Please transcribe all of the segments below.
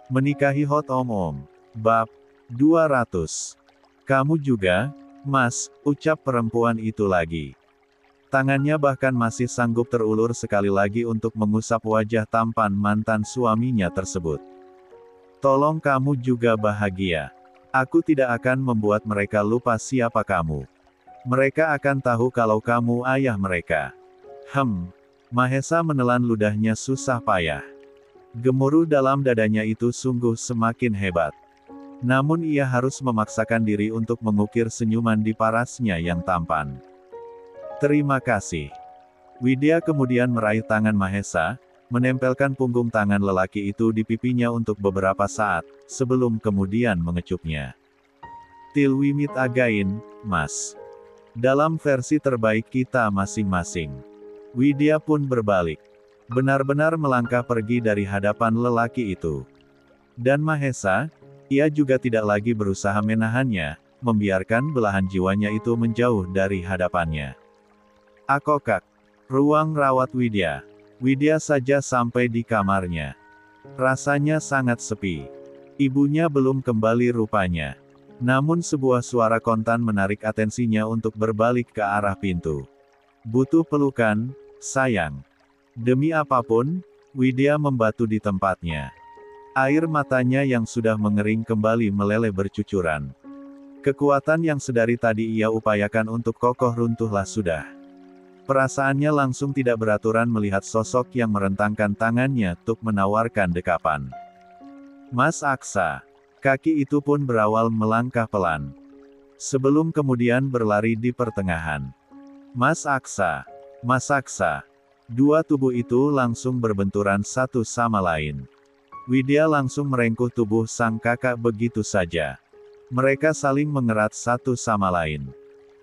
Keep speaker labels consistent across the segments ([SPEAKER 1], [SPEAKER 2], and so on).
[SPEAKER 1] Menikahi Hot Om. Bab 200. Kamu juga, Mas, ucap perempuan itu lagi. Tangannya bahkan masih sanggup terulur sekali lagi untuk mengusap wajah tampan mantan suaminya tersebut. Tolong kamu juga bahagia. Aku tidak akan membuat mereka lupa siapa kamu. Mereka akan tahu kalau kamu ayah mereka. Mahesa menelan ludahnya susah payah. Gemuruh dalam dadanya itu sungguh semakin hebat. Namun ia harus memaksakan diri untuk mengukir senyuman di parasnya yang tampan. Terima kasih. Widya kemudian meraih tangan Mahesa, menempelkan punggung tangan lelaki itu di pipinya untuk beberapa saat, sebelum kemudian mengecupnya. Till we meet again, Mas. Dalam versi terbaik kita masing-masing. Widya pun berbalik. Benar-benar melangkah pergi dari hadapan lelaki itu. Dan Mahesa, ia juga tidak lagi berusaha menahannya, membiarkan belahan jiwanya itu menjauh dari hadapannya. Akokak. Ruang rawat Widya. Widya saja sampai di kamarnya. Rasanya sangat sepi. Ibunya belum kembali rupanya. Namun sebuah suara kontan menarik atensinya untuk berbalik ke arah pintu. Butuh pelukan, sayang. Demi apapun, Widya membatu di tempatnya. Air matanya yang sudah mengering kembali meleleh bercucuran. Kekuatan yang sedari tadi ia upayakan untuk kokoh runtuhlah sudah. Perasaannya langsung tidak beraturan melihat sosok yang merentangkan tangannya untuk menawarkan dekapan. Mas Aksa. Kaki itu pun berawal melangkah pelan. Sebelum kemudian berlari di pertengahan. Mas Aksa. Mas Aksa. Dua tubuh itu langsung berbenturan satu sama lain. Widya langsung merengkuh tubuh sang kakak begitu saja. Mereka saling mengerat satu sama lain.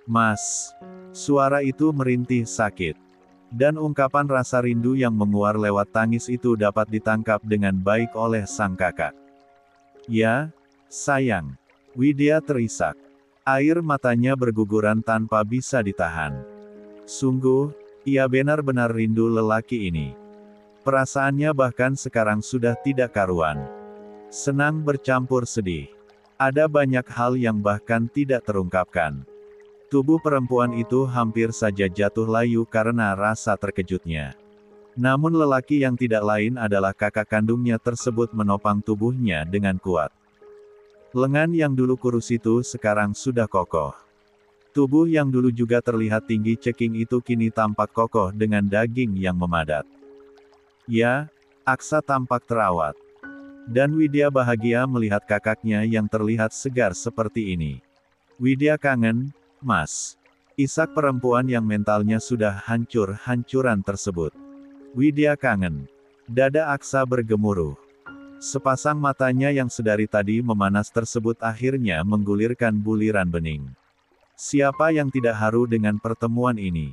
[SPEAKER 1] Mas. Suara itu merintih sakit. Dan ungkapan rasa rindu yang menguar lewat tangis itu dapat ditangkap dengan baik oleh sang kakak. Ya, sayang. Widya terisak. Air matanya berguguran tanpa bisa ditahan. Sungguh, ia benar-benar rindu lelaki ini. Perasaannya bahkan sekarang sudah tidak karuan. Senang bercampur sedih. Ada banyak hal yang bahkan tidak terungkapkan. Tubuh perempuan itu hampir saja jatuh layu karena rasa terkejutnya. Namun lelaki yang tidak lain adalah kakak kandungnya tersebut menopang tubuhnya dengan kuat. Lengan yang dulu kurus itu sekarang sudah kokoh. Tubuh yang dulu juga terlihat tinggi ceking itu kini tampak kokoh dengan daging yang memadat. Ya, Aksa tampak terawat. Dan Widya bahagia melihat kakaknya yang terlihat segar seperti ini. Widya kangen, Mas. Isak perempuan yang mentalnya sudah hancur-hancuran tersebut. Widya kangen. Dada Aksa bergemuruh. Sepasang matanya yang sedari tadi memanas tersebut akhirnya menggulirkan buliran bening. Siapa yang tidak haru dengan pertemuan ini?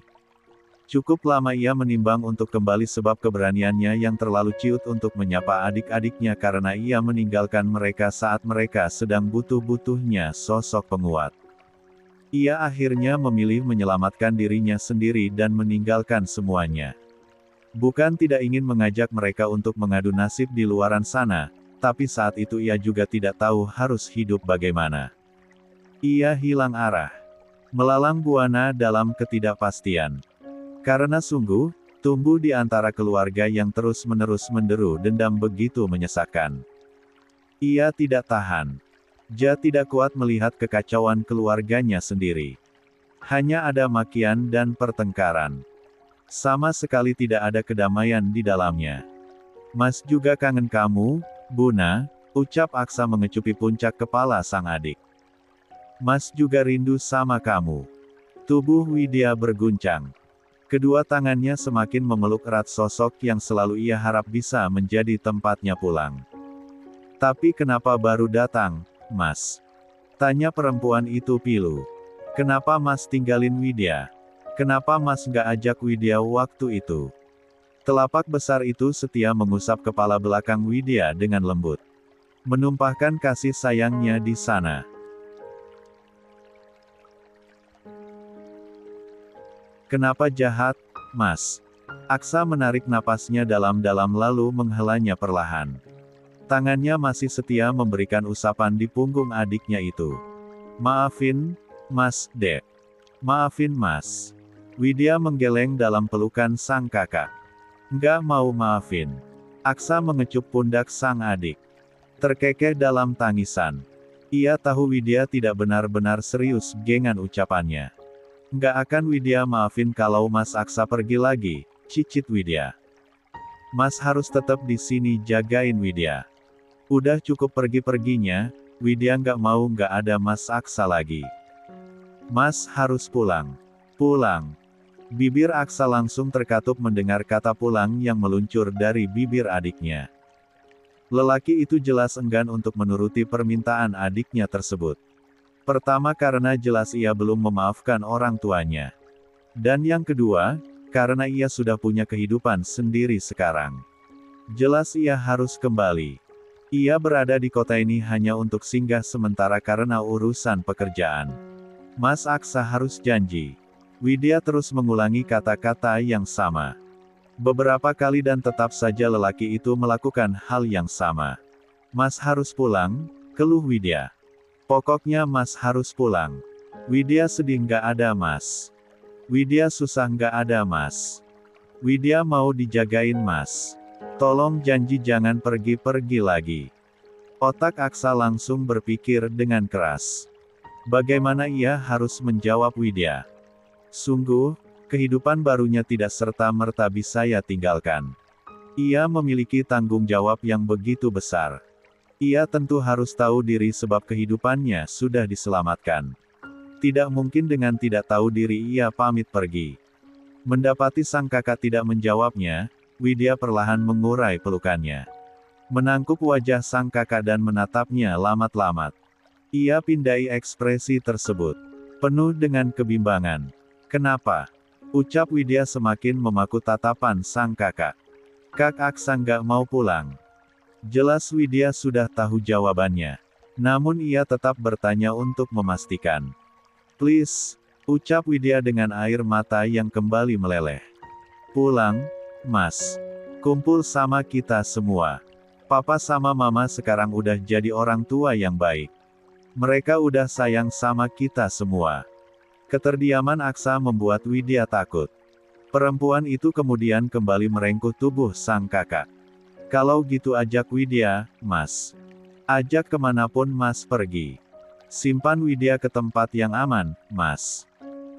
[SPEAKER 1] Cukup lama ia menimbang untuk kembali sebab keberaniannya yang terlalu ciut untuk menyapa adik-adiknya karena ia meninggalkan mereka saat mereka sedang butuh-butuhnya sosok penguat. Ia akhirnya memilih menyelamatkan dirinya sendiri dan meninggalkan semuanya. Bukan tidak ingin mengajak mereka untuk mengadu nasib di luaran sana, tapi saat itu ia juga tidak tahu harus hidup bagaimana. Ia hilang arah. Melalang buana dalam ketidakpastian. Karena sungguh, tumbuh di antara keluarga yang terus-menerus menderu dendam begitu menyesakkan. Ia tidak tahan. Ia tidak kuat melihat kekacauan keluarganya sendiri. Hanya ada makian dan pertengkaran. Sama sekali tidak ada kedamaian di dalamnya. Mas juga kangen kamu, Buna, ucap Aksa mengecupi puncak kepala sang adik. Mas juga rindu sama kamu. Tubuh Widya berguncang. Kedua tangannya semakin memeluk erat sosok yang selalu ia harap bisa menjadi tempatnya pulang. Tapi kenapa baru datang, Mas? Tanya perempuan itu pilu. Kenapa Mas tinggalin Widya? Kenapa Mas gak ajak Widya waktu itu? Telapak besar itu setia mengusap kepala belakang Widya dengan lembut. Menumpahkan kasih sayangnya di sana. Kenapa jahat, Mas? Aksa menarik napasnya dalam-dalam lalu menghelanya perlahan. Tangannya masih setia memberikan usapan di punggung adiknya itu. Maafin, Mas, Dek. Maafin, Mas. Widya menggeleng dalam pelukan sang kakak. Nggak mau maafin. Aksa mengecup pundak sang adik. Terkekeh dalam tangisan. Ia tahu Widya tidak benar-benar serius dengan ucapannya. Nggak akan Widya maafin kalau Mas Aksa pergi lagi, cicit Widya. Mas harus tetap di sini jagain Widya. Udah cukup pergi-perginya, Widya nggak mau nggak ada Mas Aksa lagi. Mas harus pulang. Pulang. Bibir Aksa langsung terkatup mendengar kata pulang yang meluncur dari bibir adiknya. Lelaki itu jelas enggan untuk menuruti permintaan adiknya tersebut. Pertama karena jelas ia belum memaafkan orang tuanya. Dan yang kedua, karena ia sudah punya kehidupan sendiri sekarang. Jelas ia harus kembali. Ia berada di kota ini hanya untuk singgah sementara karena urusan pekerjaan. Mas Aksa harus janji. Widya terus mengulangi kata-kata yang sama. Beberapa kali dan tetap saja lelaki itu melakukan hal yang sama. Mas harus pulang, keluh Widya. Pokoknya Mas harus pulang. Widya sedih nggak ada Mas. Widya susah nggak ada Mas. Widya mau dijagain Mas. Tolong janji jangan pergi-pergi lagi. Otak Aksa langsung berpikir dengan keras. Bagaimana ia harus menjawab Widya? Sungguh, kehidupan barunya tidak serta-merta bisa ia tinggalkan. Ia memiliki tanggung jawab yang begitu besar. Ia tentu harus tahu diri sebab kehidupannya sudah diselamatkan. Tidak mungkin dengan tidak tahu diri ia pamit pergi. Mendapati sang kakak tidak menjawabnya, Widya perlahan mengurai pelukannya. Menangkup wajah sang kakak dan menatapnya lamat-lamat. Ia pindai ekspresi tersebut. Penuh dengan kebimbangan. Kenapa? Ucap Widya semakin memaku tatapan sang kakak. Kak Aksa nggak mau pulang. Jelas Widya sudah tahu jawabannya. Namun ia tetap bertanya untuk memastikan. Please, ucap Widya dengan air mata yang kembali meleleh. Pulang, Mas. Kumpul sama kita semua. Papa sama Mama sekarang udah jadi orang tua yang baik. Mereka udah sayang sama kita semua. Keterdiaman Aksa membuat Widya takut. Perempuan itu kemudian kembali merengkuh tubuh sang kakak. Kalau gitu ajak Widya, Mas. Ajak kemanapun Mas pergi. Simpan Widya ke tempat yang aman, Mas.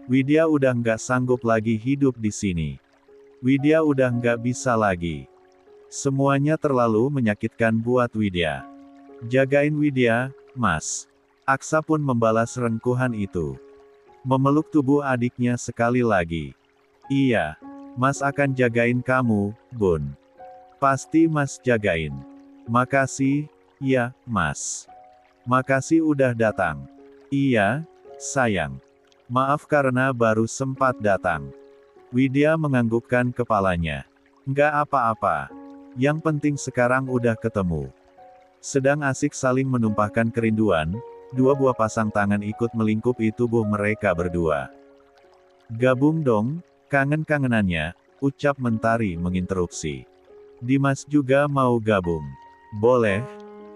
[SPEAKER 1] Widya udah nggak sanggup lagi hidup di sini. Widya udah nggak bisa lagi. Semuanya terlalu menyakitkan buat Widya. Jagain Widya, Mas. Aksa pun membalas rengkuhan itu. Memeluk tubuh adiknya sekali lagi. Iya, Mas akan jagain kamu, Bun. Pasti Mas jagain. Makasih, ya, Mas. Makasih udah datang. Iya, sayang. Maaf karena baru sempat datang. Widya menganggukkan kepalanya. Nggak apa-apa. Yang penting sekarang udah ketemu. Sedang asik saling menumpahkan kerinduan, dua buah pasang tangan ikut melingkupi tubuh mereka berdua. Gabung dong, kangen-kangenannya, ucap Mentari menginterupsi. Dimas juga mau gabung. Boleh?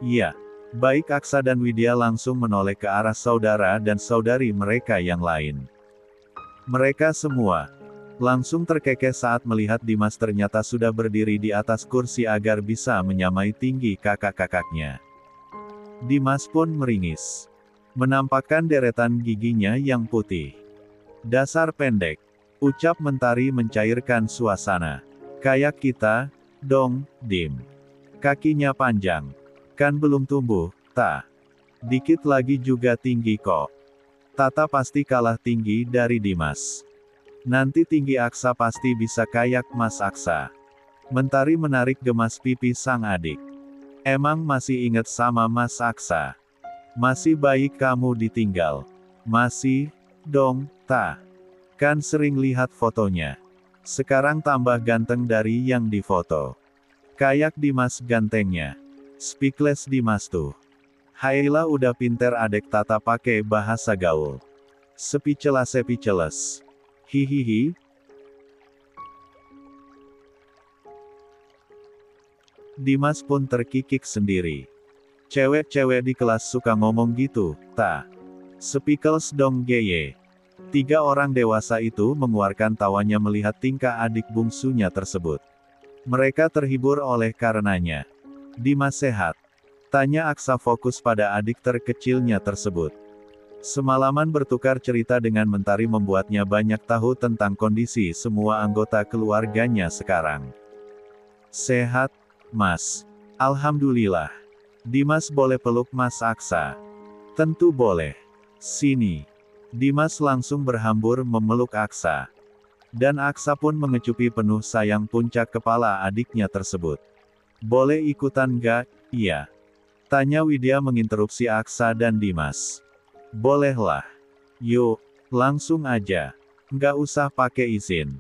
[SPEAKER 1] Iya. Baik Aksa dan Widya langsung menoleh ke arah saudara dan saudari mereka yang lain. Mereka semua langsung terkekeh saat melihat Dimas ternyata sudah berdiri di atas kursi agar bisa menyamai tinggi kakak-kakaknya. Dimas pun meringis. Menampakkan deretan giginya yang putih. Dasar pendek. Ucap Mentari mencairkan suasana. Kayak kita, dong, Dim. Kakinya panjang. Kan belum tumbuh, ta. Dikit lagi juga tinggi kok. Tata pasti kalah tinggi dari Dimas. Nanti tinggi Aksa pasti bisa kayak Mas Aksa. Mentari menarik gemas pipi sang adik. Emang masih inget sama Mas Aksa? Masih baik kamu ditinggal. Masih, dong, ta. Kan sering lihat fotonya. Sekarang tambah ganteng dari yang difoto. Kayak Dimas gantengnya. Speechless Dimas tuh. Haila udah pinter adek Tata pakai bahasa gaul. Speechless. Hihihi. Dimas pun terkikik sendiri. Cewek-cewek di kelas suka ngomong gitu, ta. Sepikels dong geye. 3 orang dewasa itu mengeluarkan tawanya melihat tingkah adik bungsunya tersebut. Mereka terhibur oleh karenanya. Dimas sehat? Tanya Aksa fokus pada adik terkecilnya tersebut. Semalaman bertukar cerita dengan Mentari membuatnya banyak tahu tentang kondisi semua anggota keluarganya sekarang. Sehat, Mas. Alhamdulillah. Dimas boleh peluk Mas Aksa? Tentu boleh. Sini. Dimas langsung berhambur memeluk Aksa. Dan Aksa pun mengecupi penuh sayang puncak kepala adiknya tersebut. Boleh ikutan gak? Iya. Tanya Widya menginterupsi Aksa dan Dimas. Bolehlah. Yuk, langsung aja. Nggak usah pakai izin.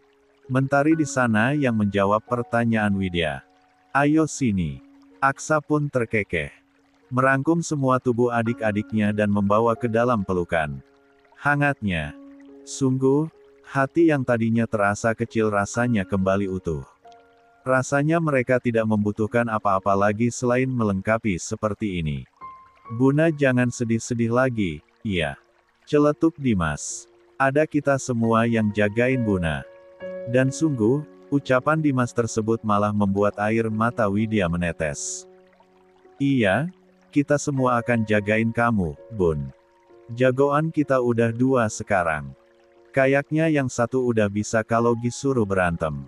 [SPEAKER 1] Mentari di sana yang menjawab pertanyaan Widya. Ayo sini. Aksa pun terkekeh. Merangkum semua tubuh adik-adiknya dan membawa ke dalam pelukan. Hangatnya. Sungguh, hati yang tadinya terasa kecil rasanya kembali utuh. Rasanya mereka tidak membutuhkan apa-apa lagi selain melengkapi seperti ini. Buna jangan sedih-sedih lagi, iya. Celetuk Dimas. Ada kita semua yang jagain Buna. Dan sungguh, ucapan Dimas tersebut malah membuat air mata Widya menetes. Iya, kita semua akan jagain kamu, Bun. Jagoan kita udah 2 sekarang. Kayaknya yang satu udah bisa kalau disuruh berantem.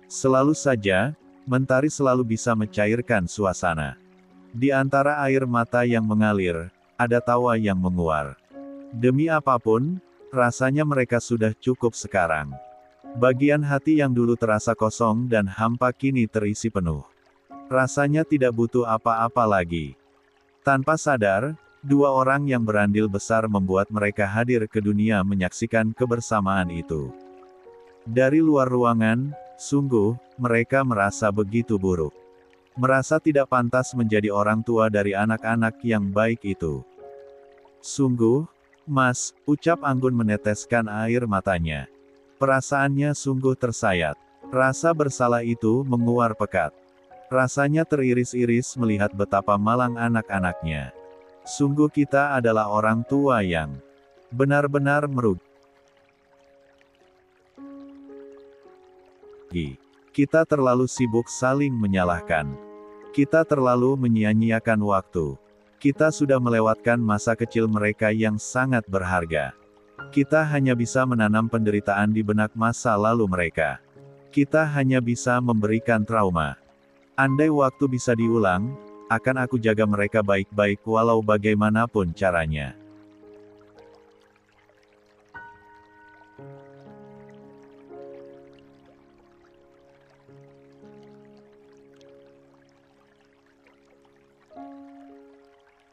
[SPEAKER 1] Selalu saja, Mentari selalu bisa mencairkan suasana. Di antara air mata yang mengalir, ada tawa yang menguar. Demi apapun, rasanya mereka sudah cukup sekarang. Bagian hati yang dulu terasa kosong dan hampa kini terisi penuh. Rasanya tidak butuh apa-apa lagi. Tanpa sadar, 2 orang yang berandil besar membuat mereka hadir ke dunia menyaksikan kebersamaan itu. Dari luar ruangan, sungguh, mereka merasa begitu buruk. Merasa tidak pantas menjadi orang tua dari anak-anak yang baik itu. Sungguh, Mas, ucap Anggun meneteskan air matanya. Perasaannya sungguh tersayat. Rasa bersalah itu menguar pekat. Rasanya teriris-iris melihat betapa malang anak-anaknya. Sungguh kita adalah orang tua yang benar-benar merugi. Kita terlalu sibuk saling menyalahkan. Kita terlalu menyia-nyiakan waktu. Kita sudah melewatkan masa kecil mereka yang sangat berharga. Kita hanya bisa menanam penderitaan di benak masa lalu mereka. Kita hanya bisa memberikan trauma. Andai waktu bisa diulang, akan aku jaga mereka baik-baik walau bagaimanapun caranya.